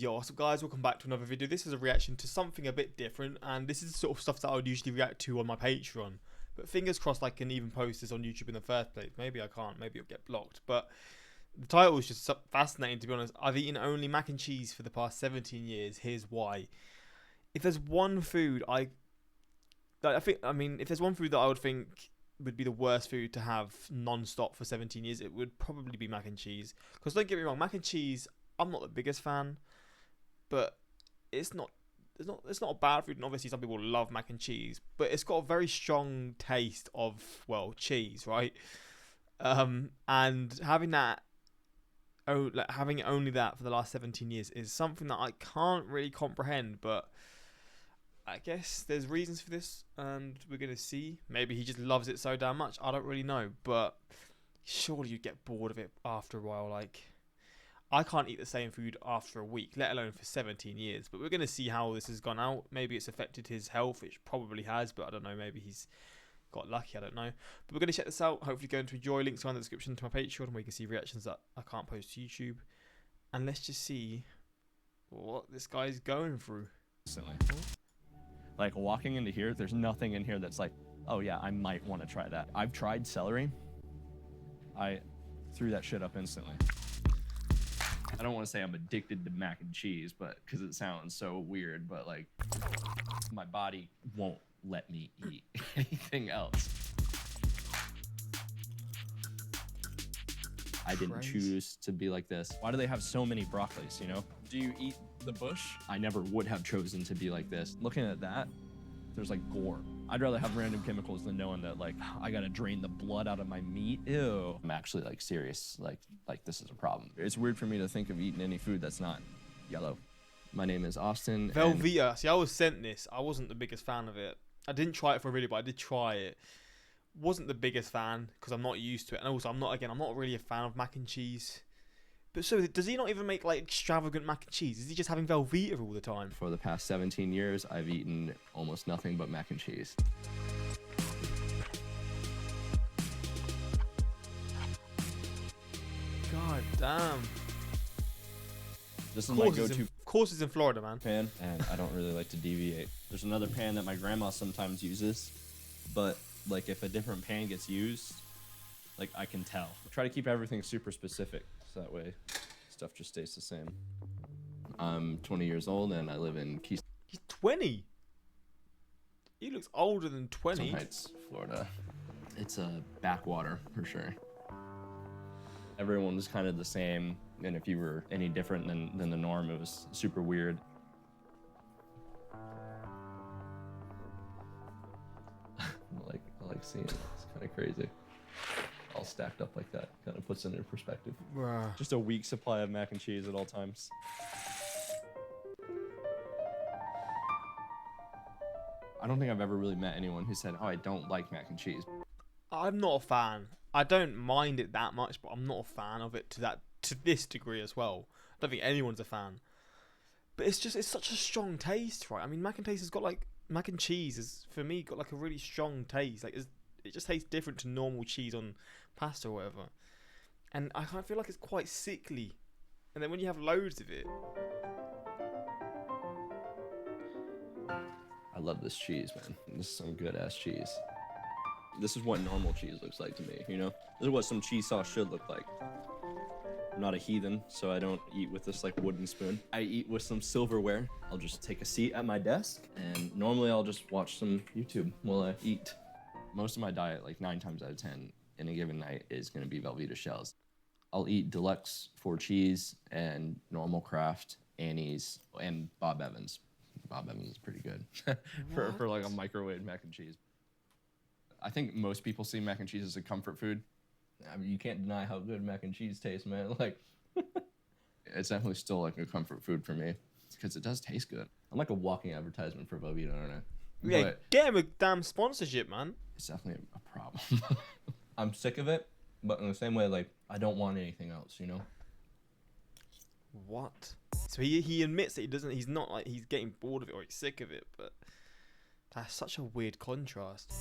Yo, what's up guys, welcome back to another video. This is a reaction to something a bit different, and this is the sort of stuff that I would usually react to on my Patreon. But fingers crossed I can even post this on YouTube in the first place. Maybe I can't, maybe it'll get blocked. But the title is just fascinating, to be honest. I've eaten only mac and cheese for the past 17 years. Here's why. If there's one food if there's one food that I would think would be the worst food to have non-stop for 17 years, it would probably be mac and cheese. Because don't get me wrong, mac and cheese, I'm not the biggest fan. But it's not a bad food, and obviously some people love mac and cheese, but it's got a very strong taste of, well, cheese, right? And having having only that for the last 17 years is something that I can't really comprehend, but I guess there's reasons for this, and we're gonna see. Maybe he just loves it so damn much, I don't really know, but surely you'd get bored of it after a while. Like, I can't eat the same food after a week, let alone for 17 years. But we're going to see how this has gone out. Maybe it's affected his health, which probably has, but I don't know. Maybe he's got lucky, I don't know. But we're going to check this out. Hopefully going to enjoy. Links are in the description to my Patreon, where you can see reactions that I can't post to YouTube. And let's just see what this guy's going through. Instantly. Like, walking into here, there's nothing in here that's like, oh yeah, I might want to try that. I've tried celery. I threw that shit up instantly. I don't want to say I'm addicted to mac and cheese, but because it sounds so weird, but like, my body won't let me eat anything else. I didn't choose to be like this. Why do they have so many broccolis, you know? Do you eat the bush? I never would have chosen to be like this. Looking at that, there's like gore. I'd rather have random chemicals than knowing that, like, I gotta drain the blood out of my meat. Ew. I'm actually like serious, like this is a problem. It's weird for me to think of eating any food that's not yellow. My name is Austin. Velveeta. See, I was sent this. I wasn't the biggest fan of it. I didn't try it for a video, but I did try it. Wasn't the biggest fan because I'm not used to it, and also I'm not really a fan of mac and cheese. But so, does he not even make like extravagant mac and cheese? Is he just having Velveeta all the time? For the past 17 years, I've eaten almost nothing but mac and cheese. God damn. This is my go-to. Of course it's in Florida, man. Pan, and I don't really like to deviate. There's another pan that my grandma sometimes uses, but like if a different pan gets used, like I can tell. I try to keep everything super specific, so that way stuff just stays the same. I'm 20 years old and I live in Keystone. He's 20. He looks older than 20. Heights, Florida. It's a backwater for sure. Everyone was kind of the same, and if you were any different than the norm, it was super weird. I like seeing it. It's kind of crazy. All stacked up like that kind of puts it into perspective. Bruh. Just a week supply of mac and cheese at all times. I don't think I've ever really met anyone who said, oh, I don't like mac and cheese. I'm not a fan. I don't mind it that much, but I'm not a fan of it to this degree as well. I don't think anyone's a fan. But it's such a strong taste, right? I mean, mac and cheese is, for me, got like a really strong taste. Like, it just tastes different to normal cheese on pasta or whatever. And I kind of feel like it's quite sickly. And then when you have loads of it. I love this cheese, man. This is some good ass cheese. This is what normal cheese looks like to me, you know? This is what some cheese sauce should look like. I'm not a heathen, so I don't eat with this like wooden spoon. I eat with some silverware. I'll just take a seat at my desk, and normally I'll just watch some YouTube while I eat. Most of my diet, like 9 times out of 10 in a given night, is gonna be Velveeta shells. I'll eat deluxe 4 cheese and normal craft, Annie's, and Bob Evans. Bob Evans is pretty good for like a microwave mac and cheese. I think most people see mac and cheese as a comfort food. I mean, you can't deny how good mac and cheese tastes, man. Like, it's definitely still like a comfort food for me because it does taste good. I'm like a walking advertisement for Velveeta, aren't I? Yeah, But get him a damn sponsorship, man. it's definitely a problem. I'm sick of it, but in the same way, like, I don't want anything else, you know? What? So he admits that he's not like he's getting bored of it or he's sick of it, but that's such a weird contrast.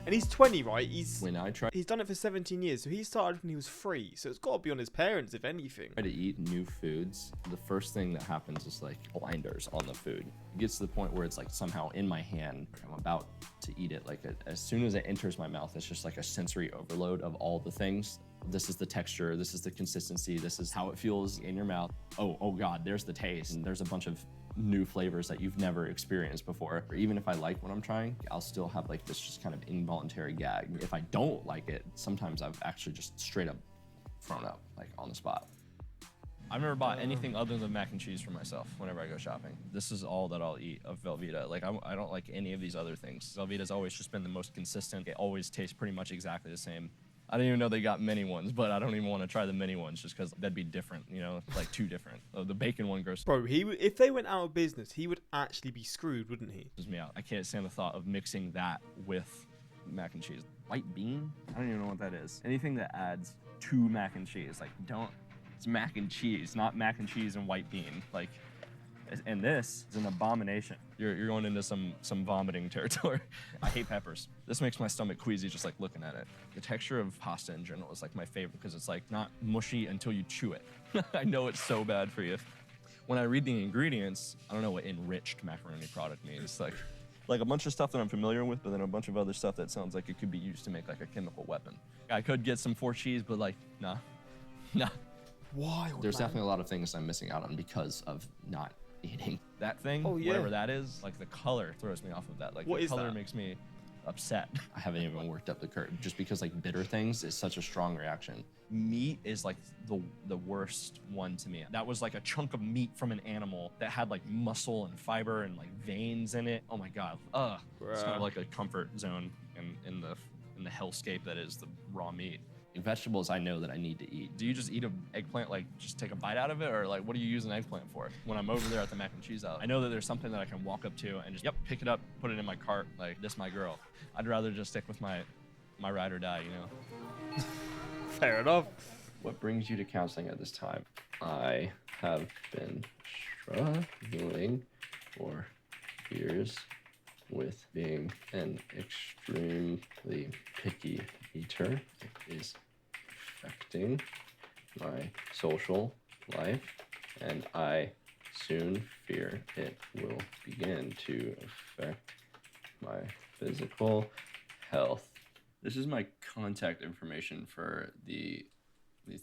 And he's 20, right? When I try He's done it for 17 years, so he started when he was 3. So it's got to be on his parents, if anything. to eat new foods, the first thing that happens is like blinders on the food. It gets to the point where it's like somehow in my hand. I'm about to eat it. Like as soon as it enters my mouth, it's just like a sensory overload of all the things. This is the texture, this is the consistency, this is how it feels in your mouth. Oh God, there's the taste. And there's a bunch of new flavors that you've never experienced before. Or even if I like what I'm trying, I'll still have like this just kind of involuntary gag. If I don't like it, sometimes I've actually just straight up thrown up, like on the spot. I've never bought anything other than mac and cheese for myself whenever I go shopping. This is all that I'll eat of Velveeta. Like I don't like any of these other things. Velveeta's always just been the most consistent. It always tastes pretty much exactly the same. I didn't even know they got mini ones, but I don't even want to try the mini ones just because that'd be different, you know, like too different. The bacon one grows Bro, if they went out of business, he would actually be screwed, wouldn't he? me out. I can't stand the thought of mixing that with mac and cheese. White bean? I don't even know what that is. Anything that adds to mac and cheese, like it's mac and cheese, not mac and cheese and white bean. Like, and this is an abomination. You're going into some vomiting territory. I hate peppers. This makes my stomach queasy just like looking at it. The texture of pasta in general is like my favorite because it's like not mushy until you chew it. I know it's so bad for you. When I read the ingredients, I don't know what enriched macaroni product means. Like a bunch of stuff that I'm familiar with, but then a bunch of other stuff that sounds like it could be used to make like a chemical weapon. I could get some 4 cheese, but like, nah. Why? There's definitely a lot of things I'm missing out on because of not eating that thing. Oh, yeah. Whatever that is, like the color throws me off of that. Like What the is color that? makes me upset. I haven't even worked up the curve just because like bitter things is such a strong reaction. Meat is like the worst one to me. That was like a chunk of meat from an animal that had like muscle and fiber and like veins in it. Oh my God. It's kind of like a comfort zone in the hellscape that is the raw meat. Vegetables I know that I need to eat. Do you just eat an eggplant, like just take a bite out of it? Or like, what do you use an eggplant for? When I'm over there at the mac and cheese aisle, I know that there's something that I can walk up to and just, pick it up, put it in my cart, like this my girl. I'd rather just stick with my ride or die, you know? Fair enough. What brings you to counseling at this time? I have been struggling for years with being an extremely picky eater. It is affecting my social life, and I soon fear it will begin to affect my physical health. This is my contact information for the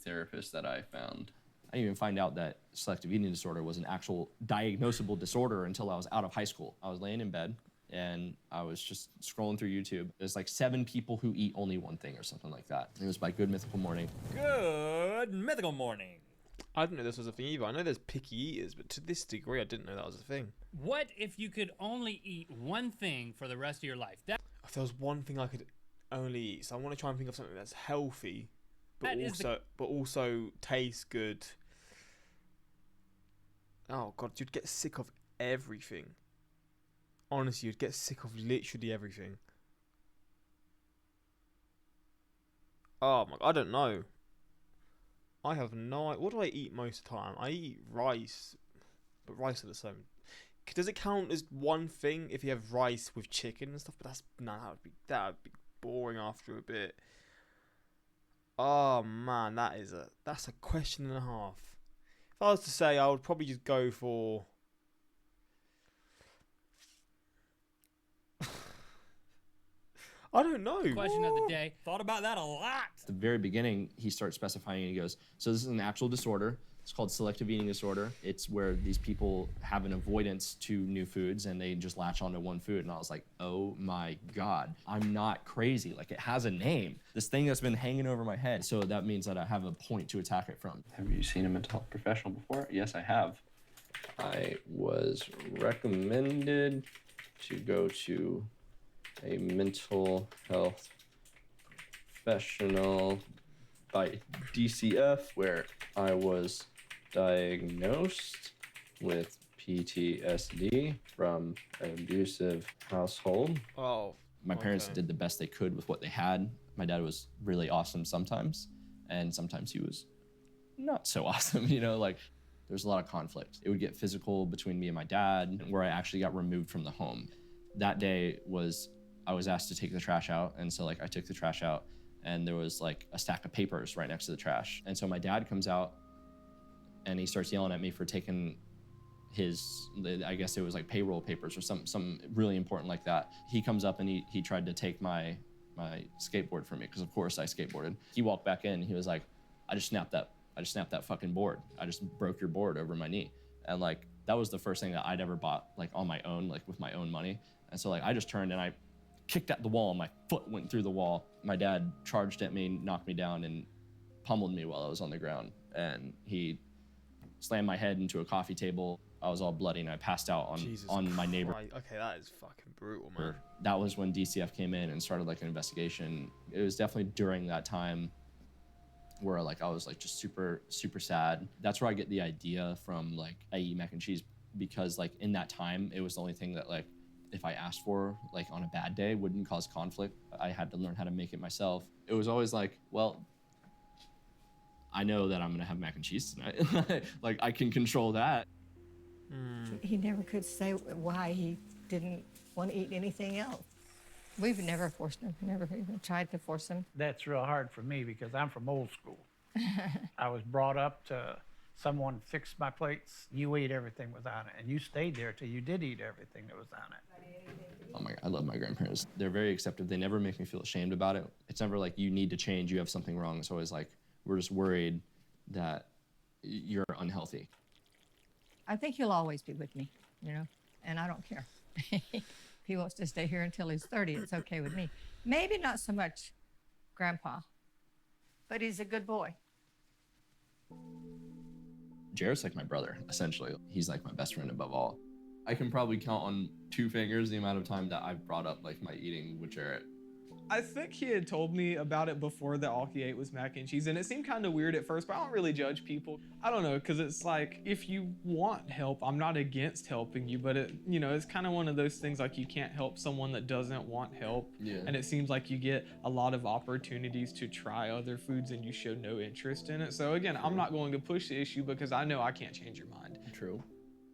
therapist that I found. I didn't even find out that selective eating disorder was an actual diagnosable disorder until I was out of high school. I was laying in bed and I was just scrolling through YouTube. There's like 7 people who eat only one thing or something like that. It was by Good Mythical Morning. Good Mythical Morning. I didn't know this was a thing either. I know there's picky eaters, but to this degree, I didn't know that was a thing. What if you could only eat one thing for the rest of your life? If there was one thing I could only eat, so I want to try and think of something that's healthy, but also tastes good. Oh God, you'd get sick of everything. Honestly, you'd get sick of literally everything. Oh my, I don't know. I have no. What do I eat most of the time? I eat rice, but rice are the same. Does it count as one thing if you have rice with chicken and stuff? But that would be boring after a bit. Oh man, that's a question and a half. If I was to say, I would probably just go for. I don't know. Question of the day. Thought about that a lot. At the very beginning, he starts specifying and he goes, so this is an actual disorder. It's called selective eating disorder. It's where these people have an avoidance to new foods and they just latch onto one food. And I was like, oh my God, I'm not crazy. Like, it has a name. This thing that's been hanging over my head. So that means that I have a point to attack it from. Have you seen a mental health professional before? Yes, I have. I was recommended to go to a mental health professional by DCF, where I was diagnosed with PTSD from an abusive household. Oh. My parents did the best they could with what they had. My dad was really awesome sometimes, and sometimes he was not so awesome, you know, like there's a lot of conflict. It would get physical between me and my dad, where I actually got removed from the home. That day was I was asked to take the trash out. And so like I took the trash out and there was like a stack of papers right next to the trash. And so my dad comes out and he starts yelling at me for taking I guess it was like payroll papers or some really important like that. He comes up and he tried to take my skateboard from me because of course I skateboarded. He walked back in, he was like, I just snapped that fucking board. I just broke your board over my knee. And like, that was the first thing that I'd ever bought like on my own, like with my own money. And so like, I just turned and I kicked at the wall and my foot went through the wall. My dad charged at me, knocked me down and pummeled me while I was on the ground. And he slammed my head into a coffee table. I was all bloody and I passed out on my neighbor. Okay, that is fucking brutal, man. That was when DCF came in and started like an investigation. It was definitely during that time where like I was like just super, super sad. That's where I get the idea from like I eat mac and cheese, because like in that time, it was the only thing that like if I asked for like on a bad day wouldn't cause conflict. I had to learn how to make it myself. It was always like, well, I know that I'm gonna have mac and cheese tonight. Like I can control that. He never could say why he didn't want to eat anything else. We've never forced him, never even tried to force him. That's real hard for me because I'm from old school. I was brought up to someone fixed my plates, you ate everything was on it, and you stayed there till you did eat everything that was on it. Oh my God, I love my grandparents. They're very accepting. They never make me feel ashamed about it. It's never like you need to change, you have something wrong. It's always like, we're just worried that you're unhealthy. I think he'll always be with me, you know, and I don't care. If he wants to stay here until he's 30, it's okay with me. Maybe not so much Grandpa, but he's a good boy. Jared's like my brother, essentially. He's like my best friend above all. I can probably count on 2 fingers the amount of time that I've brought up like my eating with Jared. I think he had told me about it before that all he ate was mac and cheese, and it seemed kind of weird at first, but I don't really judge people. I don't know, because it's like, if you want help, I'm not against helping you, but it's kind of one of those things like you can't help someone that doesn't want help. Yeah. And it seems like you get a lot of opportunities to try other foods and you show no interest in it. So again, I'm not going to push the issue because I know I can't change your mind. True.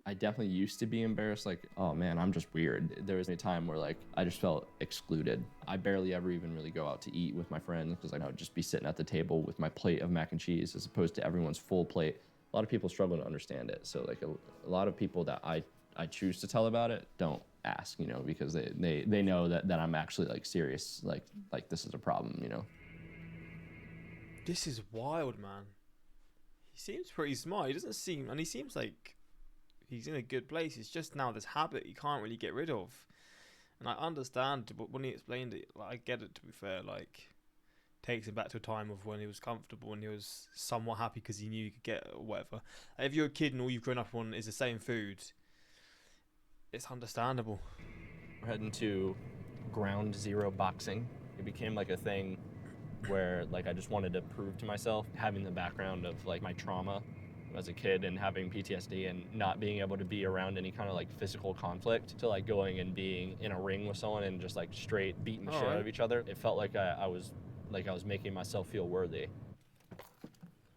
I definitely used to be embarrassed, like, oh man, I'm just weird. There was a time where like, I just felt excluded. I barely ever even really go out to eat with my friends because I would just be sitting at the table with my plate of mac and cheese as opposed to everyone's full plate. A lot of people struggle to understand it. So like a lot of people that I choose to tell about it don't ask, because they know that I'm actually like serious, like this is a problem, This is wild, man. He seems pretty smart. He doesn't seem, and he seems like he's in a good place. It's just now this habit you can't really get rid of. And I understand, but when he explained it, like, I get it, to be fair. Like, takes him back to a time of when he was comfortable and he was somewhat happy because he knew he could get whatever. If you're a kid and all you've grown up on is the same food, it's understandable. We're heading to ground zero boxing. It became like a thing where like I just wanted to prove to myself, having the background of like my trauma as a kid and having PTSD and not being able to be around any kind of like physical conflict, to like going and being in a ring with someone and just like straight beating the shit out of each other. It felt like I was making myself feel worthy.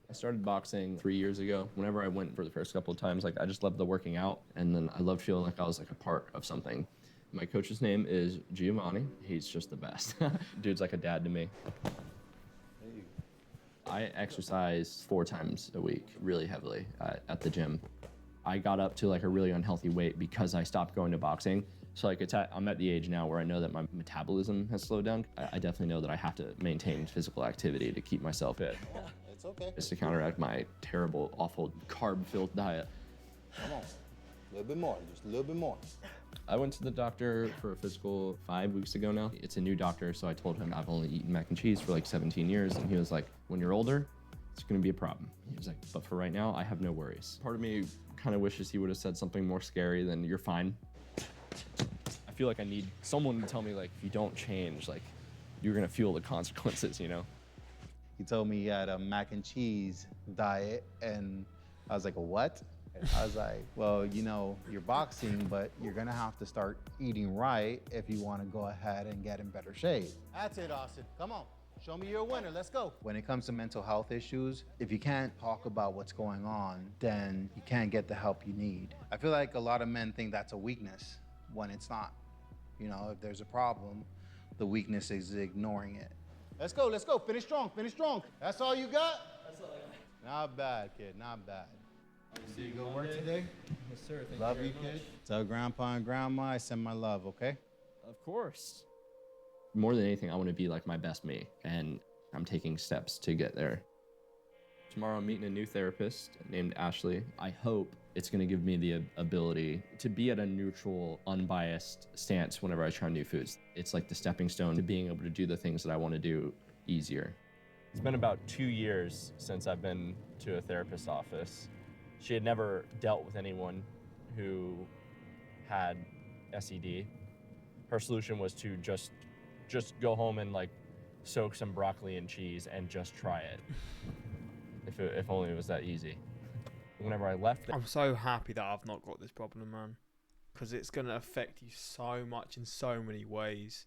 I started boxing 3 years ago. Whenever I went for the first couple of times, like I just loved the working out, and then I loved feeling like I was like a part of something. My coach's name is Giovanni. He's just the best. Dude's like a dad to me. I exercise 4 times a week, really heavily at the gym. I got up to like a really unhealthy weight because I stopped going to boxing. So like I'm at the age now where I know that my metabolism has slowed down. I definitely know that I have to maintain physical activity to keep myself fit. It's okay. Just to counteract my terrible, awful carb-filled diet. Come on. A little bit more, just a little bit more. I went to the doctor for a physical 5 weeks ago now. It's a new doctor, so I told him I've only eaten mac and cheese for like 17 years, and he was like, when you're older, it's gonna be a problem. He was like, but for right now, I have no worries. Part of me kind of wishes he would have said something more scary than you're fine. I feel like I need someone to tell me like, if you don't change, like you're gonna feel the consequences, He told me he had a mac and cheese diet, and I was like, a what? I was like, well, you're boxing, but you're gonna have to start eating right if you wanna go ahead and get in better shape. That's it, Austin. Come on. Show me you're a winner. Let's go. When it comes to mental health issues, if you can't talk about what's going on, then you can't get the help you need. I feel like a lot of men think that's a weakness when it's not. If there's a problem, The weakness is ignoring it. Let's go, let's go. Finish strong, finish strong. That's all you got? That's all I got. Not bad, kid, not bad. See you go to work today? Yes, sir. Thank Love you you, very much. kid. Tell Grandpa and Grandma I send my love, okay? Of course. More than anything, I want to be like my best me, and I'm taking steps to get there. Tomorrow I'm meeting a new therapist named Ashley. I hope it's going to give me the ability to be at a neutral, unbiased stance whenever I try new foods. It's like the stepping stone to being able to do the things that I want to do easier. It's been about 2 years since I've been to a therapist's office. She had never dealt with anyone who had SED. Her solution was to just go home and like soak some broccoli and cheese and just try it. If only it was that easy. Whenever I left, I'm so happy that I've not got this problem, man, because it's gonna affect you so much in so many ways.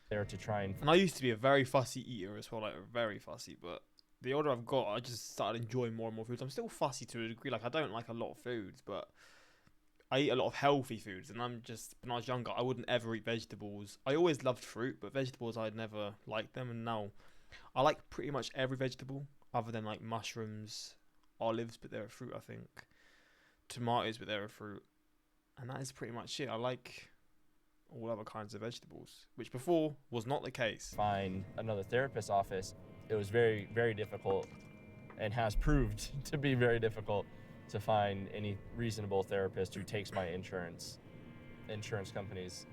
there to try and And I used to be a very fussy eater as well, like very fussy, but the older I've got, I just started enjoying more and more foods. I'm still fussy to a degree, like I don't like a lot of foods, but I eat a lot of healthy foods, and I'm just, when I was younger, I wouldn't ever eat vegetables. I always loved fruit, but vegetables, I'd never liked them, and now I like pretty much every vegetable, other than like mushrooms, olives, but they're a fruit, I think, tomatoes, but they're a fruit, and that is pretty much it. I like all other kinds of vegetables, which before was not the case. find another therapist's office. It was very, very difficult, and has proved to be very difficult to find any reasonable therapist who takes my insurance. Insurance companies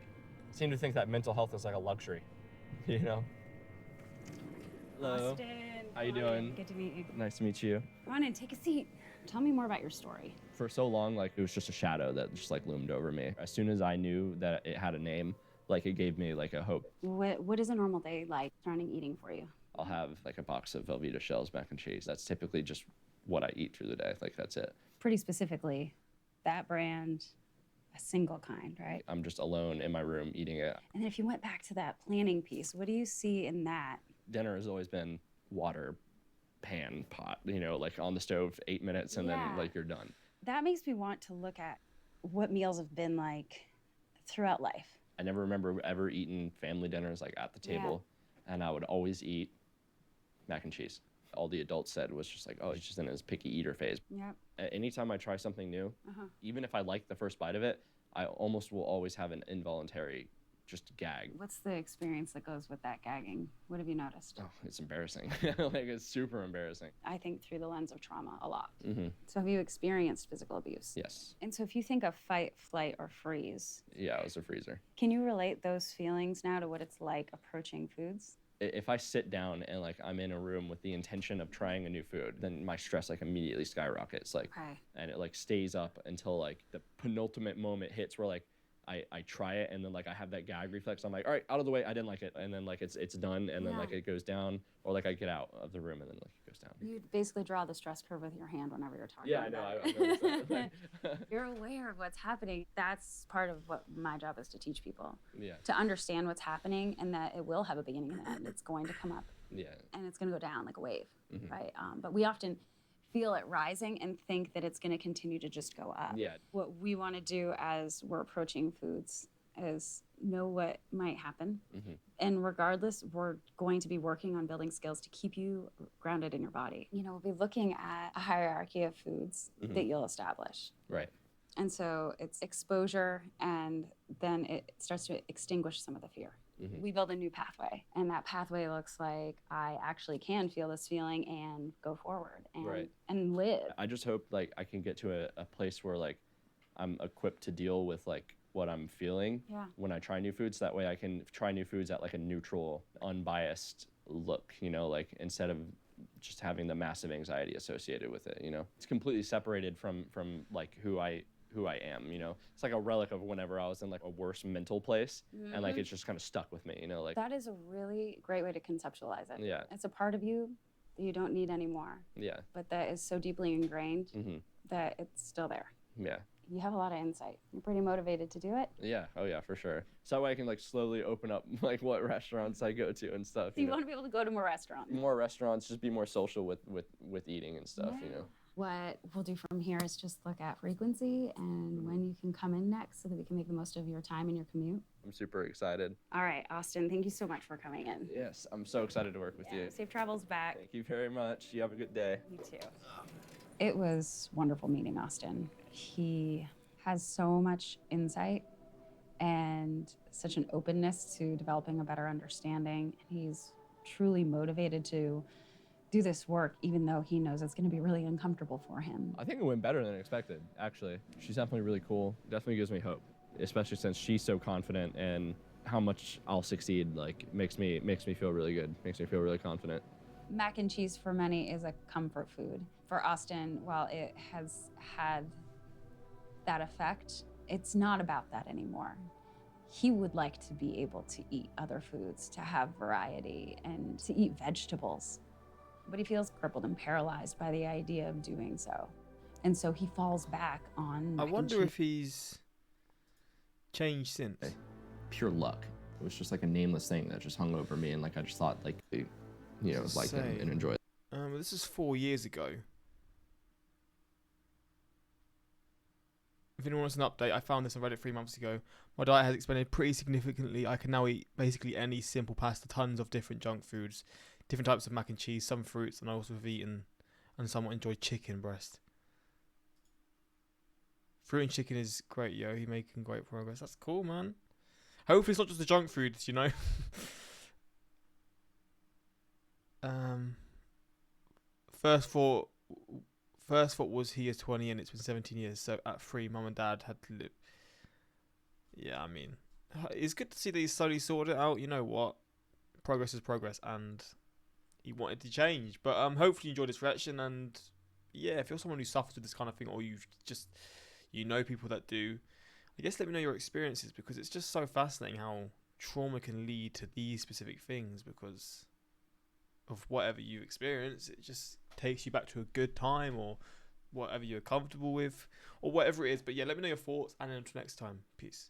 seem to think that mental health is like a luxury, you know? Hello. Austin, How you come on in. doing? Good to meet you. Nice to meet you. Come on in, take a seat. Tell me more about your story. For so long, like, it was just a shadow that just like loomed over me. As soon as I knew that it had a name, like, it gave me like a hope. What is a normal day like surrounding eating for you? I'll have like a box of Velveeta shells mac and cheese. That's typically just what I eat through the day. Like, that's it. Pretty specifically, that brand, a single kind, right? I'm just alone in my room eating it. And then if you went back to that planning piece, what do you see in that? Dinner has always been water, pan, pot, you know, like on the stove, 8 minutes, and Yeah. then like you're done. That makes me want to look at what meals have been like throughout life. I never remember ever eating family dinners like at the table, and I would always eat mac and cheese. All the adults said was just like, oh, he's just in his picky eater phase. Yep. Anytime I try something new, Uh-huh. even if I like the first bite of it, I almost will always have an involuntary just gag. What's the experience that goes with that gagging? What have you noticed? Oh, it's embarrassing. Like, it's super embarrassing. I think through the lens of trauma a lot. Mm-hmm. So have you experienced physical abuse? Yes. And so if you think of fight, flight, or freeze, Yeah, it was a freezer. can you relate those feelings now to what it's like approaching foods? If I sit down and like I'm in a room with the intention of trying a new food, then my stress like immediately skyrockets, like, Okay. and it like stays up until like the penultimate moment hits where like I try it, and then like I have that gag reflex. I'm like, all right, out of the way. I didn't like it, and then like it's done, and then Yeah. like it goes down, or like I get out of the room and then like it goes down. You basically draw the stress curve with your hand whenever you're talking Yeah, I about know. it. I noticed that. Like, You're aware of what's happening. That's part of what my job is to teach people, yeah, to understand what's happening and that it will have a beginning and an end. It's going to come up yeah, and it's going to go down like a wave, Mhm. right? But we often feel it rising and think that it's going to continue to just go up. yeah. What we want to do as we're approaching foods is know what might happen. Mhm. And regardless, we're going to be working on building skills to keep you grounded in your body. You know, we'll be looking at a hierarchy of foods Mhm. that you'll establish. Right. And so it's exposure, and then it starts to extinguish some of the fear. Mhm. We build a new pathway, and that pathway looks like I actually can feel this feeling and go forward and, Right. and live. I just hope like I can get to a place where like I'm equipped to deal with like what I'm feeling Yeah. when I try new foods. That way I can try new foods at like a neutral, unbiased look, you know, like instead of just having the massive anxiety associated with it, you know. It's completely separated from like who I am, you know. It's like a relic of whenever I was in like a worse mental place, and like Mhm. it's just kind of stuck with me, you know, like That is a really great way to conceptualize it. yeah, It's a part of you that you don't need anymore, yeah, but that is so deeply ingrained hmm that it's still there. yeah. You have a lot of insight. You're pretty motivated to do it. Yeah, oh yeah, for sure. So that way I can like slowly open up like what restaurants I go to and stuff. So you know. want to be able to go to more restaurants. More restaurants, just be more social with eating and stuff, you know. What we'll do from here is just look at frequency and when you can come in next so that we can make the most of your time and your commute. I'm super excited. All right, Austin, thank you so much for coming in. Yes, I'm so excited to work with you. Safe travels back. Thank you very much. You have a good day. You too. It was wonderful meeting Austin. He has so much insight and such an openness to developing a better understanding. He's truly motivated to do this work, even though he knows it's going to be really uncomfortable for him. I think it went better than expected, actually. She's definitely really cool. Definitely gives me hope, especially since she's so confident, and how much I'll succeed makes me feel really good. Makes me feel really confident. Mac and cheese for many is a comfort food. For Austin, while it has had that effect, it's not about that anymore. He would like to be able to eat other foods, to have variety, and to eat vegetables. But he feels crippled and paralyzed by the idea of doing so. And so he falls back on I mac and wonder cheese. if he's changed since. Pure luck. It was just like a nameless thing that just hung over me, and I just thought like him and enjoy it. This is 4 years ago. If anyone wants an update, I found this on Reddit 3 months ago. My diet has expanded pretty significantly. I can now eat basically any simple pasta, tons of different junk foods, different types of mac and cheese, some fruits, and I also have eaten and somewhat enjoyed chicken breast. Fruit and chicken is great, yo. You're making great progress. That's cool, man. Hopefully it's not just the junk foods, you know. First thought was he is 20 and it's been 17 years. So at 3, mum and dad had to live. Yeah, I mean, it's good to see that he's slowly sorted it out. You know what? Progress is progress, and he wanted to change. But hopefully you enjoyed this reaction. And yeah, if you're someone who suffers with this kind of thing, or you know people that do, I guess let me know your experiences, because it's just so fascinating how trauma can lead to these specific things because of whatever you experience. It just takes you back to a good time or whatever you're comfortable with or whatever it is. But yeah, let me know your thoughts, and until next time, peace.